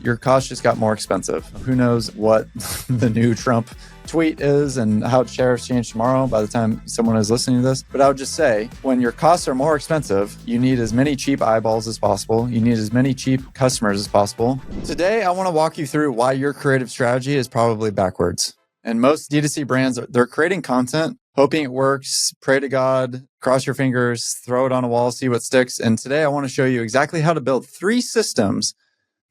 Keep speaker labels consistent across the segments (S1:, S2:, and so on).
S1: your cost just got more expensive. Who knows what the new Trump tweet is and how tariffs change tomorrow by the time someone is listening to this. But I would just say, when your costs are more expensive, you need as many cheap eyeballs as possible. You need as many cheap customers as possible. Today, I want to walk you through why your creative strategy is probably backwards. And most D2C brands, they're creating content, hoping it works, pray to God, cross your fingers, throw it on a wall, see what sticks. And today I want to show you exactly how to build 3 systems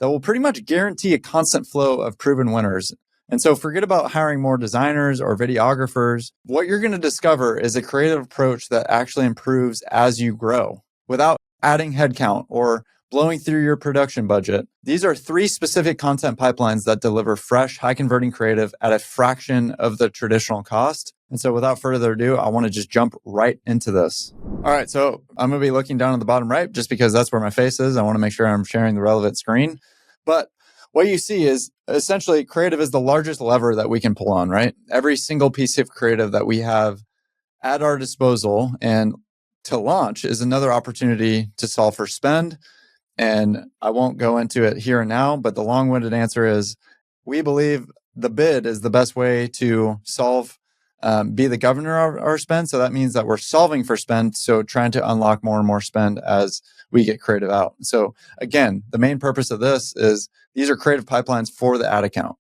S1: that will pretty much guarantee a constant flow of proven winners. And so forget about hiring more designers or videographers. What you're going to discover is a creative approach that actually improves as you grow without adding headcount or blowing through your production budget. These are 3 specific content pipelines that deliver fresh, high-converting creative at a fraction of the traditional cost. And so without further ado, I want to just jump right into this. All right, so I'm going to be looking down at the bottom right just because that's where my face is. I want to make sure I'm sharing the relevant screen. But what you see is essentially creative is the largest lever that we can pull on, right? Every single piece of creative that we have at our disposal and to launch is another opportunity to solve for spend. And I won't go into it here and now, but the long-winded answer is we believe the bid is the best way to solve, be the governor of our spend. So that means that we're solving for spend. So trying to unlock more and more spend as we get creative out. So again, the main purpose of this is these are creative pipelines for the ad account.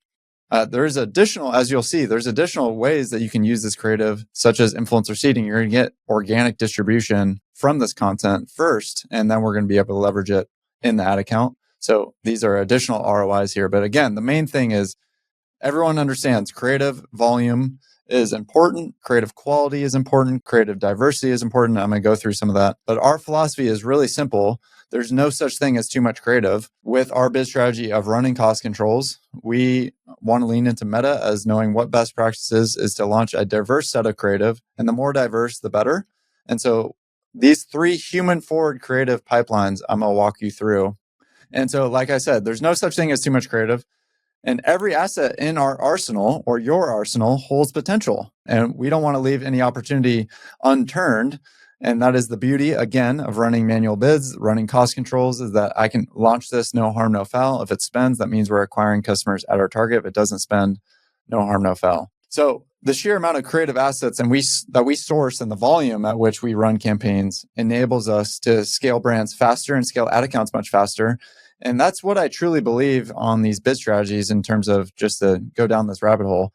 S1: There's additional, as you'll see, there's additional ways that you can use this creative, such as influencer seeding. You're going to get organic distribution from this content first, and then we're going to be able to leverage it in the ad account. So these are additional ROIs here. But again, the main thing is everyone understands creative volume is important. Creative quality is important. Creative diversity is important. I'm going to go through some of that. But our philosophy is really simple. There's no such thing as too much creative. With our biz strategy of running cost controls, we want to lean into meta as knowing what best practices is to launch a diverse set of creative. And the more diverse, the better. And so these 3 human-forward creative pipelines I'm going to walk you through. And so, like I said, there's no such thing as too much creative. And every asset in our arsenal or your arsenal holds potential. And we don't want to leave any opportunity unturned. And that is the beauty, again, of running manual bids, running cost controls, is that I can launch this no harm, no foul. If it spends, that means we're acquiring customers at our target. If it doesn't spend, no harm, no foul. So the sheer amount of creative assets that we source and the volume at which we run campaigns enables us to scale brands faster and scale ad accounts much faster. And that's what I truly believe on these bid strategies in terms of just to go down this rabbit hole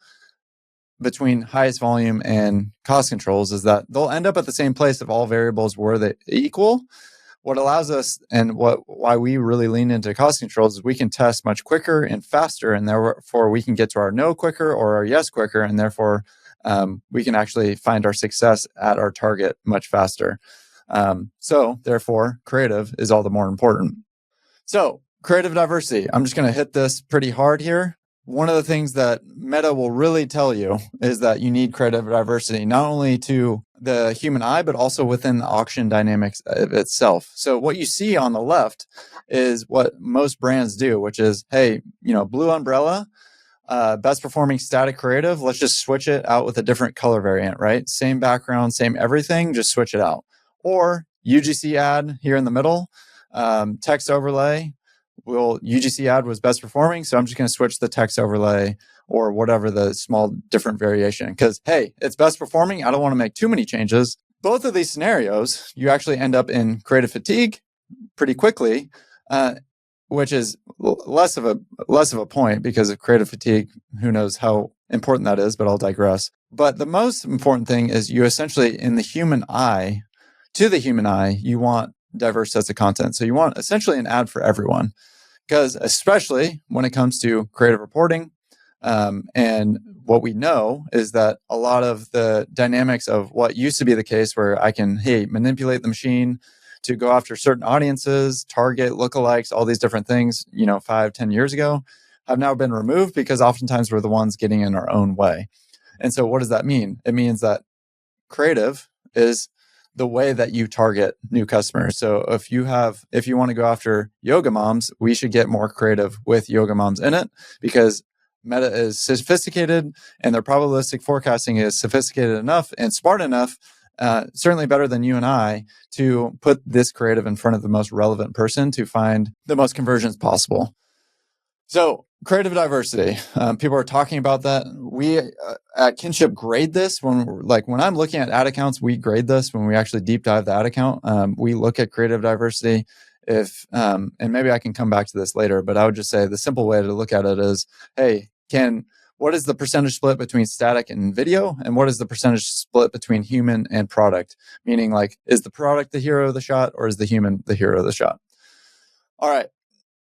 S1: between highest volume and cost controls is that they'll end up at the same place if all variables were equal. What allows us and why we really lean into cost controls is we can test much quicker and faster, and therefore we can get to our no quicker or our yes quicker, and therefore we can actually find our success at our target much faster. So therefore, creative is all the more important. So creative diversity, I'm just going to hit this pretty hard here. One of the things that Meta will really tell you is that you need creative diversity, not only to the human eye, but also within the auction dynamics itself. So what you see on the left is what most brands do, which is, hey, blue umbrella, best performing static creative. Let's just switch it out with a different color variant, right? Same background, same everything, just switch it out. Or UGC ad here in the middle. Text overlay. UGC ad was best performing, so I'm just going to switch the text overlay or whatever the small different variation. Because, hey, it's best performing. I don't want to make too many changes. Both of these scenarios, you actually end up in creative fatigue pretty quickly, which is less of a point because of creative fatigue. Who knows how important that is, but I'll digress. But the most important thing is you essentially, to the human eye, you want diverse sets of content. So you want essentially an ad for everyone, because especially when it comes to creative reporting, and what we know is that a lot of the dynamics of what used to be the case where I can, manipulate the machine to go after certain audiences, target lookalikes, all these different things, 5-10 years ago, have now been removed because oftentimes we're the ones getting in our own way. And so what does that mean? It means that creative is the way that you target new customers. So if you want to go after yoga moms, we should get more creative with yoga moms in it, because Meta is sophisticated and their probabilistic forecasting is sophisticated enough and smart enough, certainly better than you and I, to put this creative in front of the most relevant person to find the most conversions possible. So creative diversity, people are talking about that. We at Kinship grade this when I'm looking at ad accounts, we grade this when we actually deep dive the ad account. We look at creative diversity. And maybe I can come back to this later, but I would just say the simple way to look at it is, hey, what is the percentage split between static and video? And what is the percentage split between human and product? Meaning, like, is the product the hero of the shot, or is the human the hero of the shot? All right.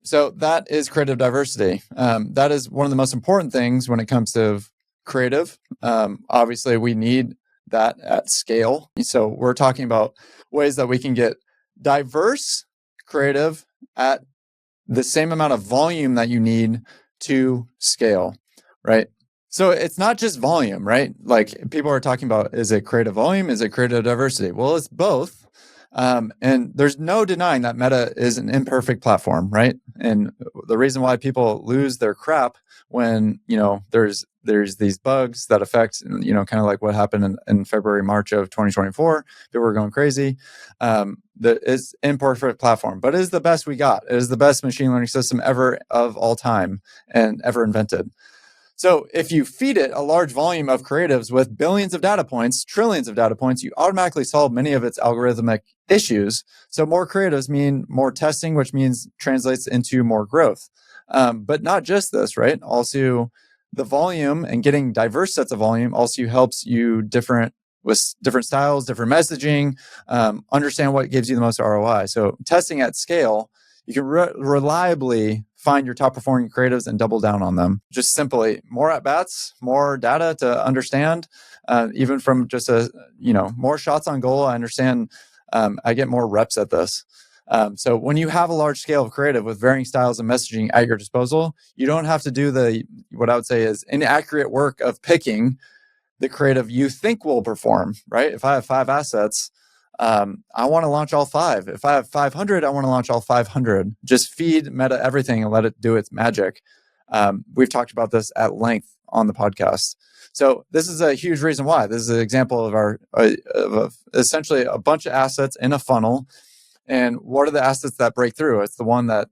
S1: So that is creative diversity. That is one of the most important things when it comes to creative. Obviously, we need that at scale. So we're talking about ways that we can get diverse creative at the same amount of volume that you need to scale, right? So it's not just volume, right? Like, people are talking about, is it creative volume? Is it creative diversity? Well, it's both. And there's no denying that Meta is an imperfect platform, right? And the reason why people lose their crap when, there's these bugs that affect, kind of like what happened in February, March of 2024, people were going crazy. That is imperfect platform, but it is the best we got. It is the best machine learning system ever of all time and ever invented. So if you feed it a large volume of creatives with billions of data points, trillions of data points, you automatically solve many of its algorithmic issues. So more creatives mean more testing, which means translates into more growth. But not just this, right? Also, the volume and getting diverse sets of volume also helps you with different styles, different messaging, understand what gives you the most ROI. So testing at scale, you can reliably find your top performing creatives and double down on them. Just simply more at bats, more data to understand, even from just more shots on goal. I understand. I get more reps at this. So when you have a large scale of creative with varying styles and messaging at your disposal, you don't have to do what I would say is inaccurate work of picking the creative you think will perform, right? If I have 5 assets, I want to launch all 5. If I have 500, I want to launch all 500. Just feed Meta everything and let it do its magic. We've talked about this at length on the podcast. So this is a huge reason why. This is an example of essentially a bunch of assets in a funnel. And what are the assets that break through? It's the one that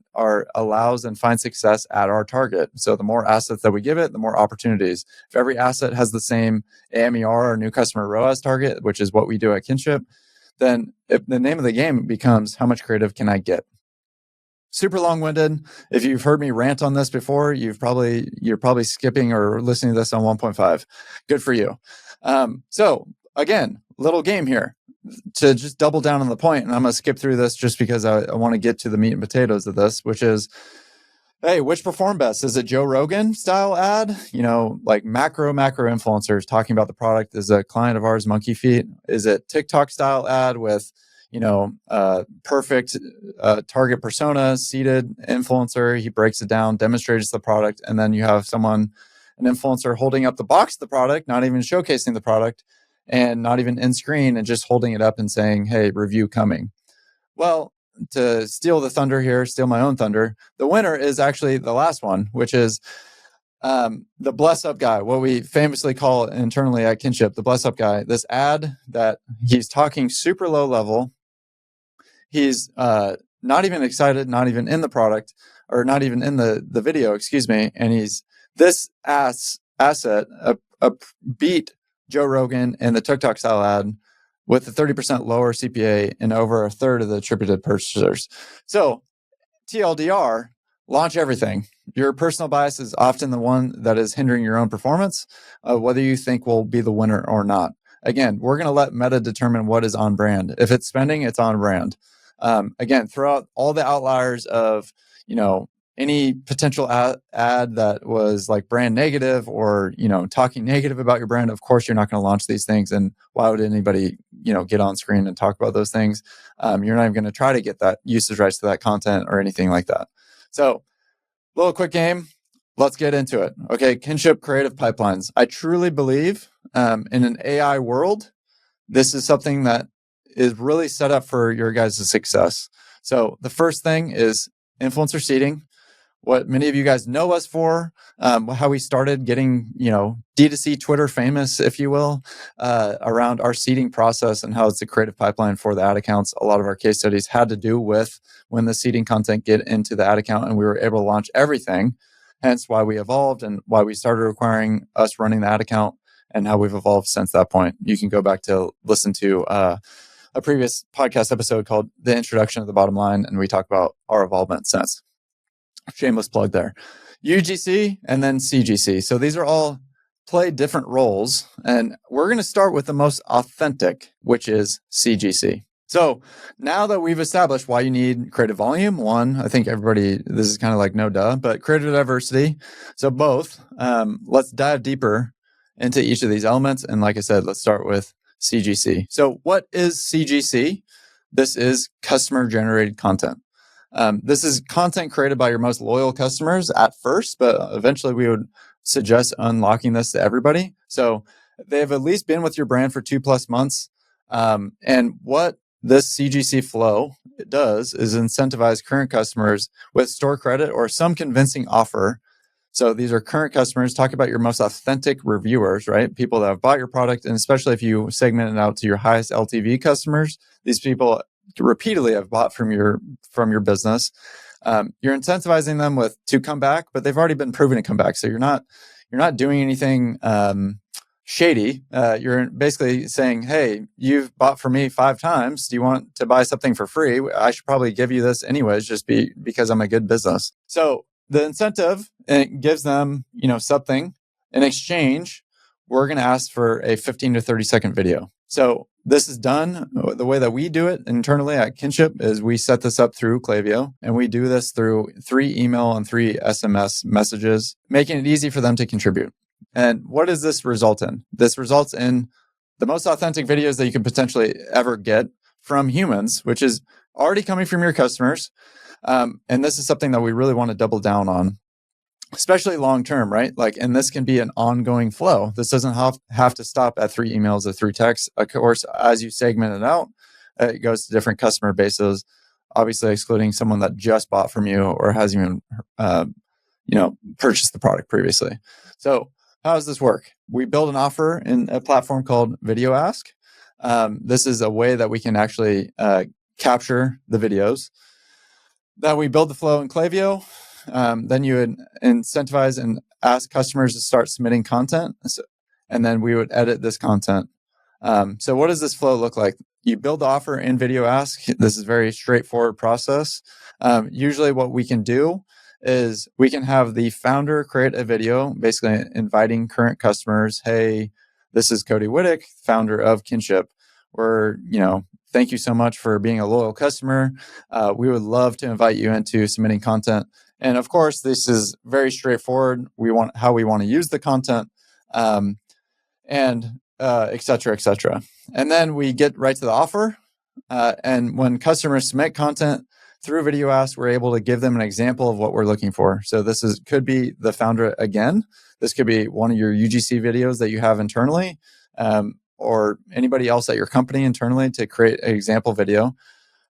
S1: allows and finds success at our target. So the more assets that we give it, the more opportunities. If every asset has the same AMER or new customer ROAS target, which is what we do at Kinship, then the name of the game becomes, how much creative can I get? Super long-winded. If you've heard me rant on this before, you're probably skipping or listening to this on 1.5. Good for you. So again, little game here to just double down on the point, and I'm going to skip through this just because I want to get to the meat and potatoes of this, which is, hey, which perform best? Is it Joe Rogan style ad? Like macro influencers talking about the product. Is a client of ours, Monkey Feet? Is it TikTok style ad with, perfect target persona, seated influencer? He breaks it down, demonstrates the product, and then you have an influencer holding up the box of the product, not even showcasing the product, and not even in screen, and just holding it up and saying, hey, review coming. Well, to steal my own thunder, the winner is actually the last one, which is the bless up guy, what we famously call internally at Kinship, the bless up guy. This ad that he's talking super low level. He's not even excited, not even in the product, or not even in the video, excuse me. And he's this asset beat Joe Rogan and the TikTok style ad with a 30% lower CPA and over a third of the attributed purchasers. So TLDR, launch everything. Your personal bias is often the one that is hindering your own performance, whether you think will be the winner or not. Again, we're going to let Meta determine what is on brand. If it's spending, it's on brand. Again, throw out all the outliers of, any potential ad that was like brand negative or, talking negative about your brand. Of course, you're not going to launch these things. And why would anybody, get on screen and talk about those things? You're not even going to try to get that usage rights to that content or anything like that. So, little quick game. Let's get into it. Okay, Kinship creative pipelines. I truly believe in an AI world, this is something that is really set up for your guys' success. So the first thing is influencer seeding. What many of you guys know us for, how we started getting, D2C Twitter famous, if you will, around our seeding process and how it's a creative pipeline for the ad accounts. A lot of our case studies had to do with when the seeding content get into the ad account and we were able to launch everything. hence why we evolved and why we started requiring us running the ad account and how we've evolved since that point. You can go back to listen to a previous podcast episode called The Introduction of the Bottom Line, and we talk about our evolvement since. Shameless plug there. UGC and then CGC. So these are all play different roles, and we're going to start with the most authentic, which is CGC. So now that we've established why you need creative volume, one, I think everybody, this is kind of like no duh, but creative diversity. So both, let's dive deeper into each of these elements. And like I said, let's start with CGC. So what is CGC? This is customer generated content. This is content created by your most loyal customers at first, but eventually we would suggest unlocking this to everybody. So they've at least been with your brand for 2+ months. And what this CGC flow does is incentivize current customers with store credit or some convincing offer. So these are current customers. Talk about your most authentic reviewers, right? People that have bought your product. And especially if you segment it out to your highest LTV customers, these people repeatedly have bought from your business. You're incentivizing them to come back, but they've already been proven to come back. So you're not doing anything shady. You're basically saying, hey, you've bought from me 5 times. Do you want to buy something for free? I should probably give you this anyways, just because I'm a good business. So the incentive, it gives them, something. In exchange, we're going to ask for a 15 to 30 second video. So this is done. The way that we do it internally at Kinship is we set this up through Klaviyo, and we do this through 3 email and 3 SMS messages, making it easy for them to contribute. And what does this result in? This results in the most authentic videos that you can potentially ever get from humans, which is already coming from your customers. And this is something that we really want to double down on, especially long term, right? And this can be an ongoing flow. This doesn't have to stop at 3 emails or 3 texts. Of course, as you segment it out, it goes to different customer bases, obviously excluding someone that just bought from you or hasn't even, purchased the product previously. So how does this work? We build an offer in a platform called Video Ask. This is a way that we can actually capture the videos. That we build the flow in Klaviyo. Then you would incentivize and ask customers to start submitting content. And then we would edit this content. So what does this flow look like? You build the offer in Video Ask. This is a very straightforward process. Usually what we can do is we can have the founder create a video, basically inviting current customers. Hey, this is Cody Whittick, founder of Kinship. Thank you so much for being a loyal customer. We would love to invite you into submitting content. And of course, this is very straightforward. How we want to use the content, and et cetera, et cetera. And then we get right to the offer. And when customers submit content through Video Ask, we're able to give them an example of what we're looking for. So this could be the founder again. This could be one of your UGC videos that you have internally, or anybody else at your company internally to create an example video,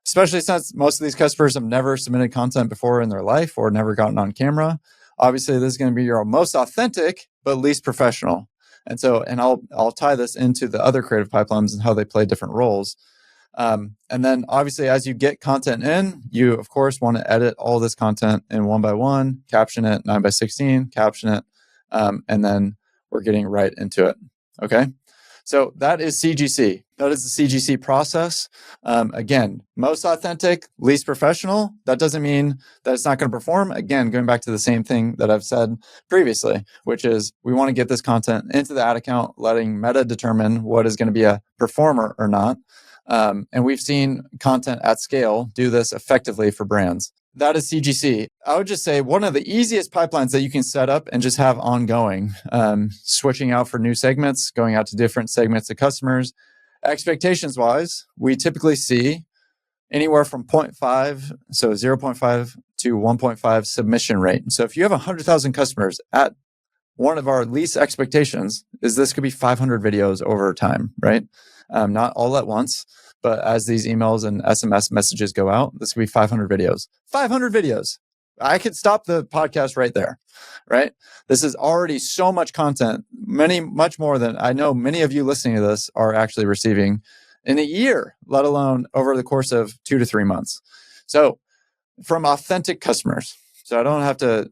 S1: especially since most of these customers have never submitted content before in their life or never gotten on camera. Obviously, this is going to be your most authentic, but least professional. And I'll tie this into the other creative pipelines and how they play different roles. And then obviously, as you get content in, you of course want to edit all this content in 1x1, caption it 9x16, caption it, and then we're getting right into it. Okay. So that is CGC. That is the CGC process. Again, most authentic, least professional. That doesn't mean that it's not going to perform. Again, going back to the same thing that I've said previously, which is we want to get this content into the ad account, letting Meta determine what is going to be a performer or not. And we've seen content at scale do this effectively for brands. That is CGC. I would just say one of the easiest pipelines that you can set up and just have ongoing, switching out for new segments, going out to different segments of customers. Expectations wise, we typically see anywhere from 0.5, so 0.5 to 1.5 submission rate. So if you have 100,000 customers, at one of our least expectations is this could be 500 videos over time, right? Not all at once. But as these emails and SMS messages go out, this could be 500 videos. 500 videos. I could stop the podcast right there, right? This is already so much content, much more than I know many of you listening to this are actually receiving in a year, let alone over the course of 2 to 3 months. So from authentic customers. So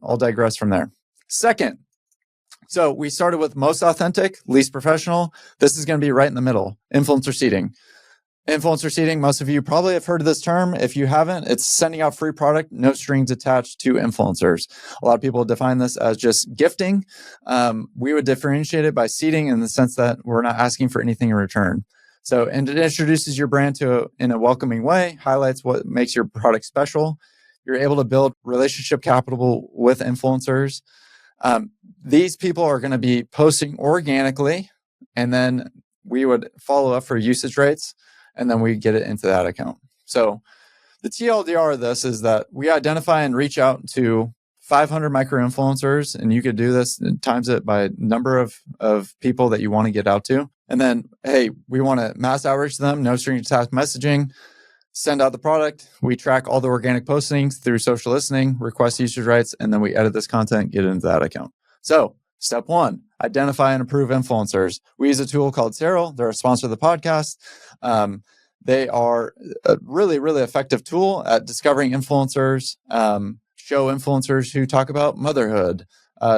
S1: I'll digress from there. Second, so we started with most authentic, least professional. This is going to be right in the middle, influencer seeding. Influencer seeding, most of you probably have heard of this term. If you haven't, it's sending out free product, no strings attached to influencers. A lot of people define this as just gifting. We would differentiate it by seeding in the sense that we're not asking for anything in return. So, and it introduces your brand in a welcoming way, highlights what makes your product special. You're able to build relationship capital with influencers. These people are going to be posting organically, and then we would follow up for usage rates, and then we get it into that account. So the TLDR of this is that we identify and reach out to 500 micro influencers, and you could do this and times it by number of people that you want to get out to. And then, hey, we want to mass outreach to them, no strings attached messaging, send out the product. We track all the organic postings through social listening, request usage rights, and then we edit this content, get it into that account. So step one, identify and approve influencers. We use a tool called Serial. They're a sponsor of the podcast. They are a really, really effective tool at discovering influencers, show influencers who talk about motherhood,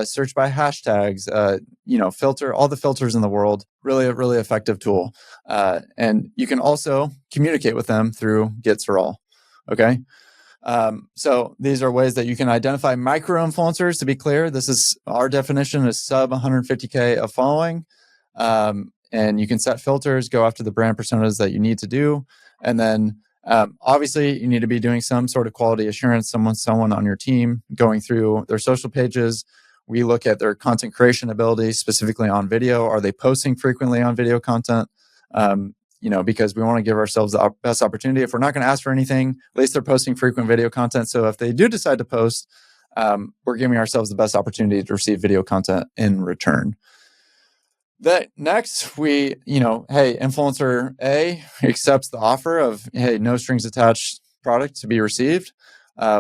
S1: search by hashtags, filter all the filters in the world. Really, a really effective tool. And you can also communicate with them through Get Serial. Okay. So these are ways that you can identify micro influencers. To be clear, this is our definition is sub 150K of following. And you can set filters, go after the brand personas that you need to do. And then obviously you need to be doing some sort of quality assurance, someone on your team going through their social pages. We look at their content creation ability, specifically on video. Are they posting frequently on video content? Because we want to give ourselves the best opportunity. If we're not going to ask for anything, at least they're posting frequent video content. So if they do decide to post, we're giving ourselves the best opportunity to receive video content in return. That next, hey, influencer A accepts the offer of, hey, no strings attached product to be received.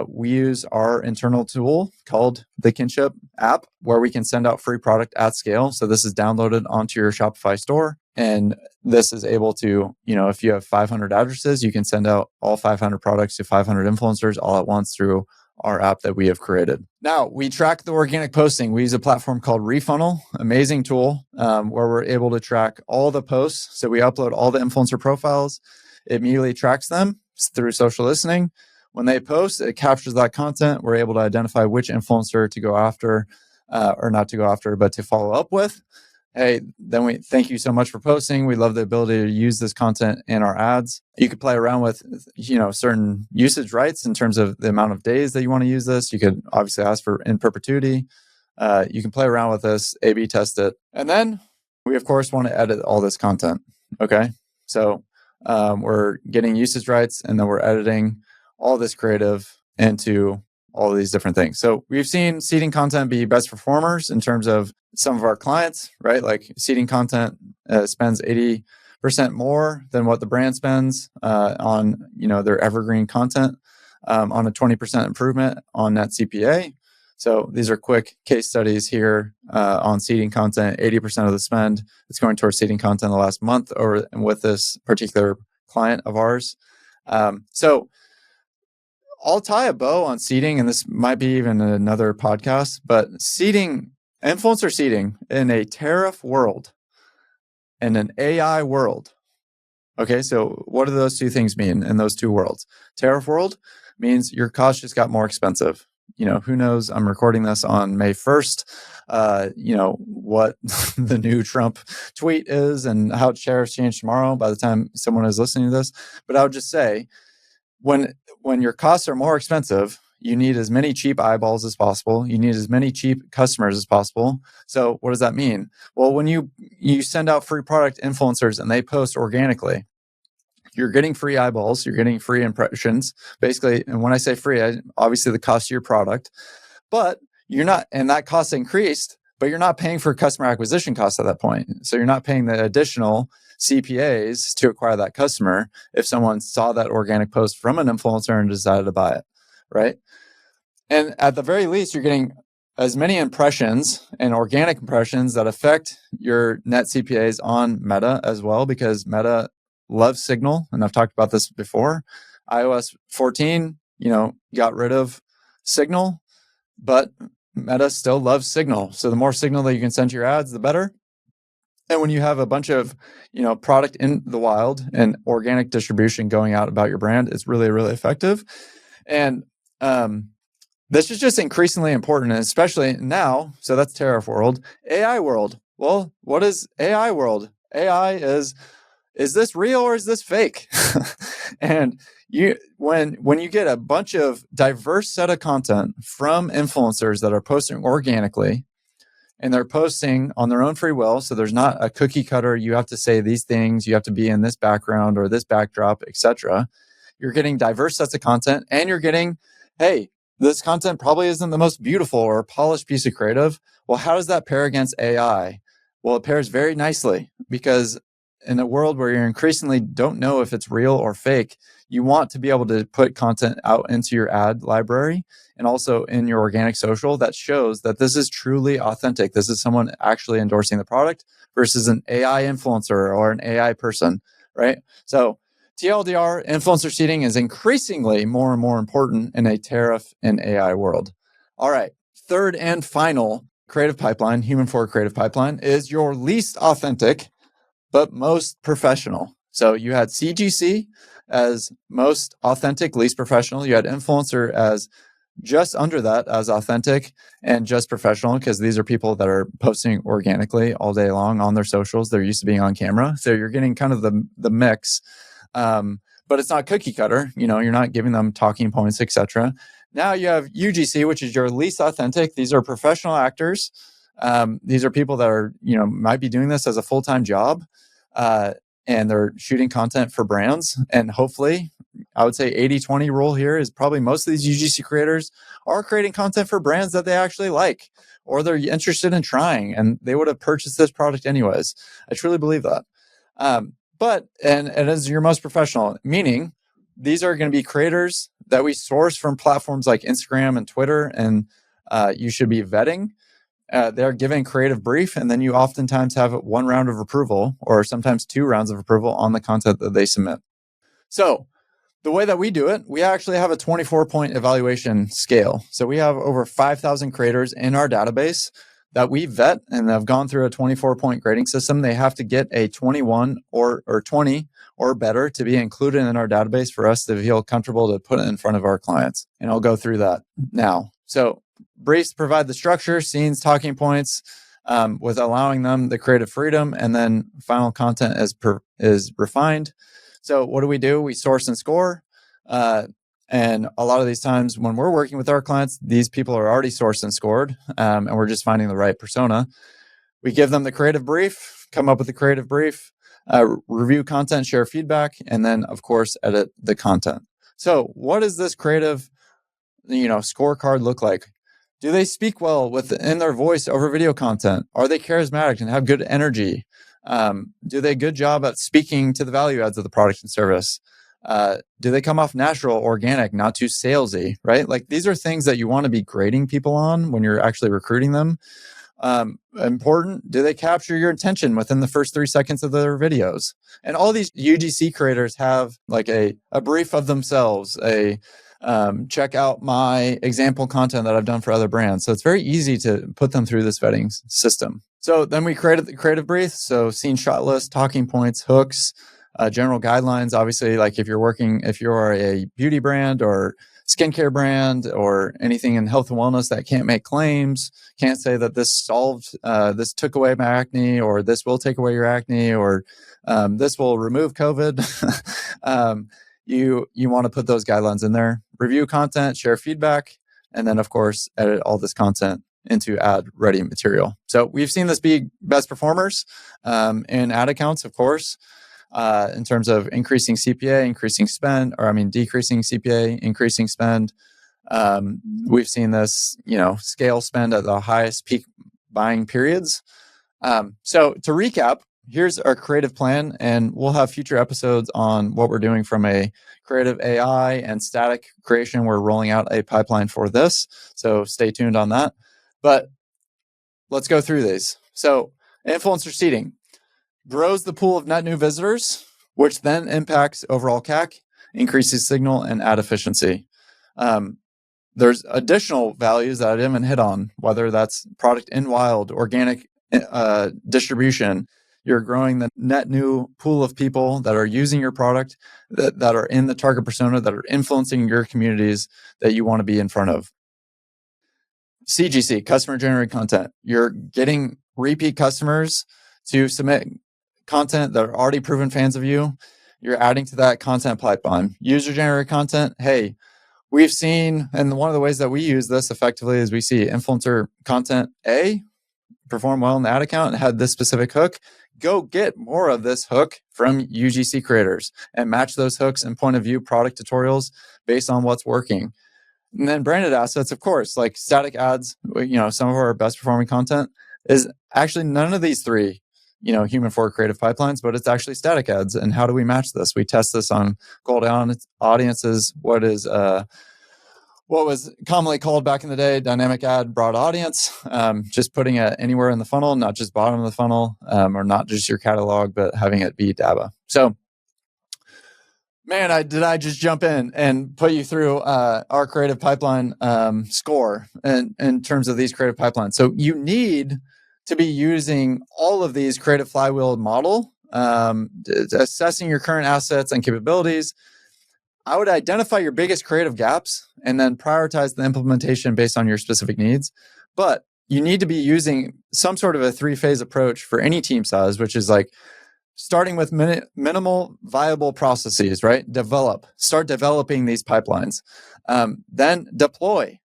S1: We use our internal tool called the Kinship app, where we can send out free product at scale. So this is downloaded onto your Shopify store. And this is able to, if you have 500 addresses, you can send out all 500 products to 500 influencers all at once through our app that we have created. Now, we track the organic posting. We use a platform called Refunnel, amazing tool, where we're able to track all the posts. So we upload all the influencer profiles. It immediately tracks them through social listening. When they post, it captures that content. We're able to identify which influencer to go after, or not to go after, but to follow up with. Hey, then we thank you so much for posting. We love the ability to use this content in our ads. You could play around with, certain usage rights in terms of the amount of days that you want to use this. You could obviously ask for in perpetuity. You can play around with this, A/B test it. And then we, of course, want to edit all this content. Okay. So we're getting usage rights, and then we're editing all this creative into all of these different things. So we've seen seeding content be best performers in terms of some of our clients, right? Like seeding content spends 80% more than what the brand spends on, their evergreen content, on a 20% improvement on net CPA. So these are quick case studies here on seeding content. 80% of the spend is going towards seeding content the last month with this particular client of ours. So I'll tie a bow on seeding, and this might be even another podcast, but influencer seeding in a tariff world and an AI world. Okay, so what do those two things mean in those two worlds? Tariff world means your cost just got more expensive. Who knows? I'm recording this on May 1st. What the new Trump tweet is and how tariffs change tomorrow by the time someone is listening to this. But I would just say, when your costs are more expensive, you need as many cheap eyeballs as possible. You need as many cheap customers as possible. So what does that mean? Well, when you send out free product influencers and they post organically, you're getting free eyeballs, you're getting free impressions, basically. And when I say free, obviously the cost of your product, but you're not, and that cost increased, but you're not paying for customer acquisition costs at that point. So you're not paying the additional CPAs to acquire that customer if someone saw that organic post from an influencer and decided to buy it, right? And at the very least, you're getting as many impressions and organic impressions that affect your net CPAs on Meta as well, because Meta loves signal. And I've talked about this before. iOS 14, got rid of signal, but Meta still loves signal. So the more signal that you can send to your ads, the better. And when you have a bunch of, product in the wild and organic distribution going out about your brand, it's really, really effective. And this is just increasingly important, and especially now. So that's tariff world. AI world. Well, what is AI world? AI is this real or is this fake? And when you get a bunch of diverse set of content from influencers that are posting organically, and they're posting on their own free will, so there's not a cookie cutter, you have to say these things, you have to be in this background or this backdrop, etc. You're getting diverse sets of content, and you're getting, hey, this content probably isn't the most beautiful or polished piece of creative. Well, how does that pair against AI? Well, it pairs very nicely, because in a world where you increasingly don't know if it's real or fake, you want to be able to put content out into your ad library and also in your organic social that shows that this is truly authentic. This is someone actually endorsing the product versus an AI influencer or an AI person, right? So TLDR, influencer seeding is increasingly more and more important in a tariff and AI world. All right, third and final creative pipeline, human forward creative pipeline, is your least authentic but most professional. So you had CGC as most authentic, least professional. You had influencer as just under that, as authentic and just professional, because these are people that are posting organically all day long on their socials. They're used to being on camera. So you're getting kind of the mix. But it's not cookie cutter. You're not giving them talking points, etc. Now you have UGC, which is your least authentic. These are professional actors. These are people that are, might be doing this as a full-time job, and they're shooting content for brands. And hopefully, I would say 80-20 rule here is probably most of these UGC creators are creating content for brands that they actually like, or they're interested in trying, and they would have purchased this product anyways. I truly believe that. But as your most professional, meaning these are going to be creators that we source from platforms like Instagram and Twitter, and you should be vetting. They're given creative brief, and then you oftentimes have one round of approval or sometimes 2 rounds of approval on the content that they submit. So the way that we do it, we actually have a 24-point evaluation scale. So we have over 5,000 creators in our database that we vet and have gone through a 24-point grading system. They have to get a 21 or 20 or better to be included in our database for us to feel comfortable to put it in front of our clients. And I'll go through that now. So briefs provide the structure, scenes, talking points, with allowing them the creative freedom, and then final content is refined. So what do? We source and score. And a lot of these times when we're working with our clients, these people are already sourced and scored, and we're just finding the right persona. We give them the creative brief, come up with the creative brief, review content, share feedback, and then, of course, edit the content. So what does this creative scorecard look like? Do they speak well in their voice over video content? Are they charismatic and have good energy? Do they good job at speaking to the value adds of the product and service? Do they come off natural, organic, not too salesy, right? Like, these are things that you want to be grading people on when you're actually recruiting them. Important. Do they capture your attention within the first 3 seconds of their videos? And all these UGC creators have like a brief of themselves, check out my example content that I've done for other brands. So it's very easy to put them through this vetting system. So then we created the creative brief. So scene, shot list, talking points, hooks, general guidelines. Obviously, like if you're a beauty brand or skincare brand or anything in health and wellness that can't make claims, can't say that this took away my acne, or this will take away your acne, or this will remove COVID. You want to put those guidelines in there, review content, share feedback, and then, of course, edit all this content into ad ready material. So we've seen this be best performers in ad accounts, of course, in terms of increasing CPA, decreasing CPA, increasing spend. We've seen this, scale spend at the highest peak buying periods. So to recap, here's our creative plan, and we'll have future episodes on what we're doing from a creative AI and static creation. We're rolling out a pipeline for this, so stay tuned on that. But let's go through these. So influencer seeding grows the pool of net new visitors, which then impacts overall CAC, increases signal and ad efficiency. there's additional values that I didn't even hit on, whether that's product in wild, organic distribution. You're growing the net new pool of people that are using your product, that are in the target persona, that are influencing your communities that you want to be in front of. CGC, customer generated content. You're getting repeat customers to submit content that are already proven fans of you. You're adding to that content pipeline. User generated content. Hey, we've seen, and one of the ways that we use this effectively is we see influencer content A perform well in the ad account and had this specific hook. Go get more of this hook from UGC creators and match those hooks and point of view product tutorials based on what's working. And then branded assets, of course, like static ads, some of our best performing content is actually none of these three, human forward creative pipelines, but it's actually static ads. And how do we match this? We test this on gold audiences, what was commonly called back in the day, dynamic ad broad audience, just putting it anywhere in the funnel, not just bottom of the funnel, or not just your catalog, but having it be DABA. So, man, did I just jump in and put you through our creative pipeline score in terms of these creative pipelines. So you need to be using all of these creative flywheel model, assessing your current assets and capabilities. I would identify your biggest creative gaps and then prioritize the implementation based on your specific needs. But you need to be using some sort of a 3-phase approach for any team size, which is like starting with minimal viable processes, right? Start developing these pipelines. Then deploy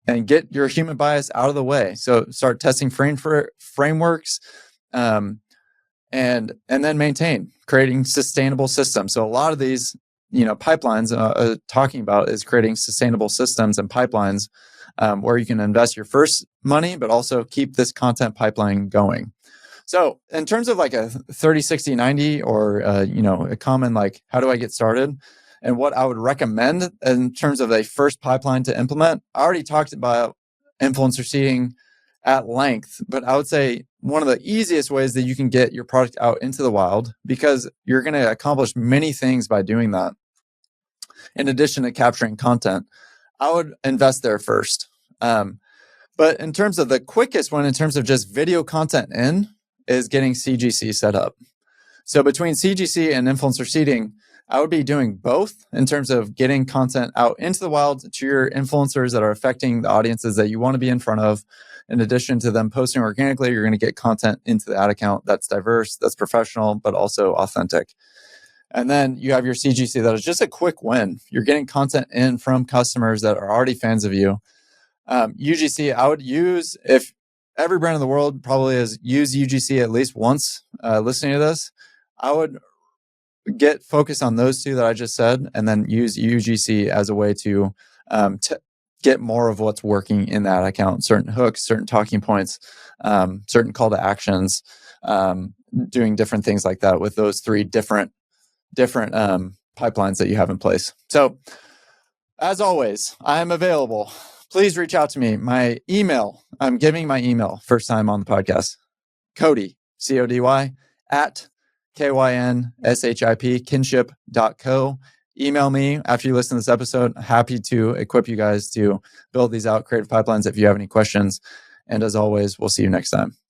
S1: and get your human bias out of the way. So start testing frameworks, and then maintain, creating sustainable systems. So a lot of these pipelines talking about is creating sustainable systems and pipelines where you can invest your first money, but also keep this content pipeline going. So in terms of like a 30, 60, 90, or, a common, like, how do I get started? And what I would recommend in terms of a first pipeline to implement, I already talked about influencer seeding at length, but I would say one of the easiest ways that you can get your product out into the wild, because you're going to accomplish many things by doing that. In addition to capturing content, I would invest there first. But in terms of the quickest one, in terms of just video content is getting CGC set up. So between CGC and influencer seeding, I would be doing both in terms of getting content out into the wild to your influencers that are affecting the audiences that you want to be in front of. In addition to them posting organically, you're going to get content into the ad account that's diverse, that's professional, but also authentic. And then you have your CGC that is just a quick win. You're getting content in from customers that are already fans of you. UGC, I would use, if every brand in the world probably has used UGC at least once listening to this, I would get focused on those two that I just said, and then use UGC as a way to get more of what's working in that account, certain hooks, certain talking points, certain call to actions, doing different things like that with those three different pipelines that you have in place. So as always, I am available. Please reach out to me. My email, I'm giving my email first time on the podcast, Cody, CODY, at KYNSHIP, kinship.co. Email me after you listen to this episode. Happy to equip you guys to build these out creative pipelines if you have any questions. And as always, we'll see you next time.